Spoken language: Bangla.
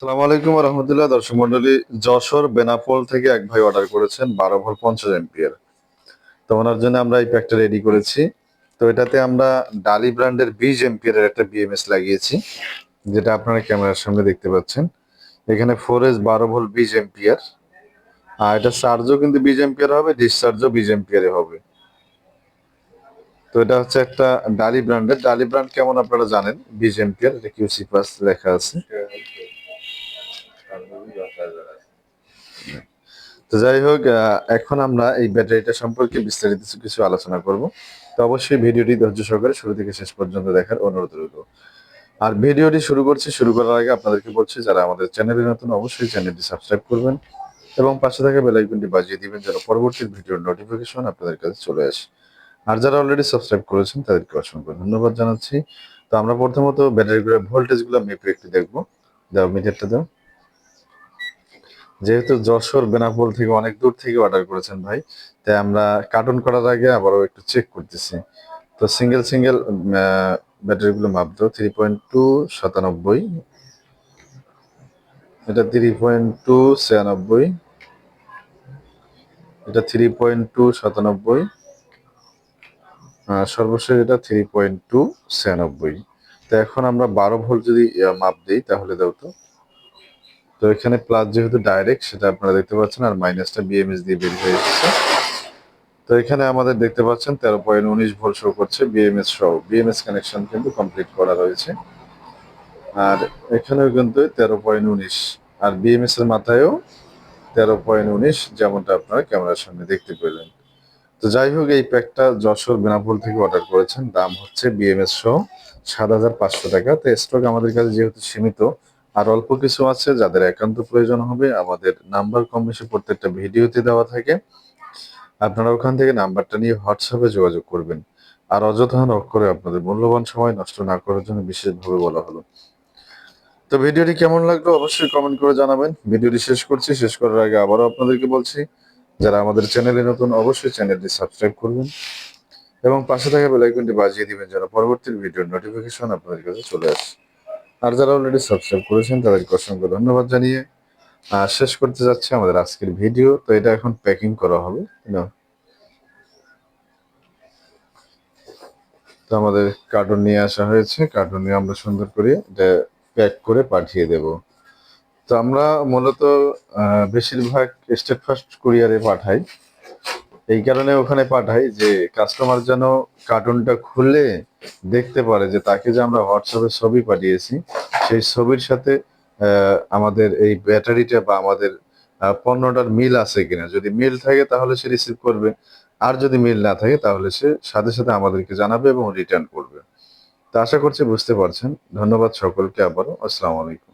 আসসালামু আলাইকুম রহমতুল্লাহ। দর্শক মন্ডলী, যশোর বেনাপোল থেকে এক ভাই অর্ডার করেছেন 12 ভোল্ট 50 এম্পিয়ার। তো ওনার জন্য আমরা এই প্যাকটা রেডি করেছি। তো এটাতে আমরা ডালি ব্র্যান্ডের 20 এম্পিয়ারের একটা বিএমএস লাগিয়েছি, যেটা আপনারা ক্যামেরার সামনে দেখতে পাচ্ছেন। এখানে 4S 12 ভোল্ট 20 এম্পিয়ার, আর এটা চার্জও কিন্তু 20 এম্পিয়ার হবে, ডিসচার্জও 20 এম্পিয়ারে হবে। তো এটা হচ্ছে একটা ডালি ব্র্যান্ডের। ডালি ব্র্যান্ড কেমন আপনারা জানেন, 20 এম্পিয়ার, এটা কিউসি প্লাস লেখা আছে। তো যাই হোক, এখন আমরা এই ব্যাটারিটা সম্পর্কে বিস্তারিত কিছু আলোচনা করব। তো অবশ্যই ভিডিওটি ধৈর্য সহকারে শুরু থেকে শেষ পর্যন্ত দেখার অনুরোধ রইল। আর ভিডিওটি শুরু করার আগে আপনাদেরকে বলছি, যারা আমাদের চ্যানেলে নতুন অবশ্যই চ্যানেলটি সাবস্ক্রাইব করবেন এবং পাশে থাকা বেল আইকনটি বাজিয়ে দিবেন, যেন পরবর্তী ভিডিওর নোটিফিকেশন আপনাদের কাছে চলে আসে। আর যারা অলরেডি সাবস্ক্রাইব করেছেন তাদেরকে অসংখ্য ধন্যবাদ জানাচ্ছি। তো আমরা প্রথমত ব্যাটারিগুলোর ভোল্টেজগুলো মেপে একটু দেখবো। দাও মিটারটা দাও। যেহেতু যশোর বেনাপোল থেকে অনেক দূর থেকে অর্ডার করেছেন ভাই, তাই আমরা কার্টুন করার আগে আবারও একটু চেক করতেছি। তো সিঙ্গেল সিঙ্গেল ব্যাটারিগুলো মাপ দাও। 3.297, এটা 3.296, এটা 3.297, সর্বশেষ এটা 3.296। তো এখন আমরা 12 ভোল্ট যদি মাপ দিই তাহলে দাও তো। তো এখানে প্লাস যেহেতু ডাইরেক্ট, সেটা আপনারা দেখতে পাচ্ছেন, আর মাইনাসটা বিএমএস দিয়ে বের হয়ে এসেছে। তো এখানে আমাদের দেখতে পাচ্ছেন 13.19 ভোল্ট শো করছে, বিএমএস সহ। বিএমএস কানেকশন কিন্তু কমপ্লিট করা রয়েছে। আর এখানেও কিন্তু 13.19, আর বিএমএস এর মাথায়ও 13.19, যেমনটা আপনারা ক্যামেরার সামনে দেখতে পেলেন। তো যাই হোক, এই প্যাকটা যশোর বেনাপোল থেকে অর্ডার করেছেন, দাম হচ্ছে বিএমএস সহ 7,500 টাকা। তো স্টক আমাদের কাছে যেহেতু সীমিত, আর অল্প কিছু আছে, যাদের একান্ত প্রয়োজন হবে আমাদের নাম্বার কম বেশি প্রত্যেকটা ভিডিওতে দেওয়া থাকে। আপনারা ওখান থেকে নাম্বারটা নিয়ে হোয়াটসঅ্যাপে যোগাযোগ করবেন। আর অযথা নক করে আপনাদের মূল্যবান সময় নষ্ট না করার জন্য বিশেষভাবে বলা হলো। তো ভিডিওটি কেমন লাগলো অবশ্যই কমেন্ট করে জানাবেন। ভিডিওটি শেষ করছি। শেষ করার আগে আবারও আপনাদেরকে বলছি, যারা আমাদের চ্যানেলে নতুন অবশ্যই চ্যানেলটি সাবস্ক্রাইব করবেন এবং পাশে থাকা বেল আইকনটি বাজিয়ে দিবেন, যেন পরবর্তী ভিডিওর নোটিফিকেশন আপনাদের কাছে চলে আসে। আর যারা অলরেডি সাবস্ক্রাইব করেছেন তাদেরকে অসংখ্য ধন্যবাদ জানিয়ে শেষ করতে যাচ্ছে আমাদের আজকের ভিডিও। তো এটা এখন প্যাকিং করা হবে। তো আমাদের কার্টুন নিয়ে আসা হয়েছে, কার্টুন নিয়ে আমরা সুন্দর করে এটা প্যাক করে পাঠিয়ে দেব। তো আমরা মূলত বেশিরভাগ স্টেট ফার্স্ট কুরিয়ারে পাঠাই। এই কারণে ওখানে পাঠাই যে কাস্টমার যেন কার্টুনটা খুলে দেখতে পারে যে তাকে যে আমরা হোয়াটসঅ্যাপে ছবি পাঠিয়েছি, সেই ছবির সাথে আমাদের এই ব্যাটারিটা বা আমাদের পণ্যটার মিল আছে কিনা। যদি মিল থাকে তাহলে সে রিসিভ করবে, আর যদি মিল না থাকে তাহলে সে সাথে সাথে আমাদেরকে জানাবে এবং রিটার্ন করবে। তো আশা করছি বুঝতে পারছেন। ধন্যবাদ সকলকে আবারও। আসসালামু আলাইকুম।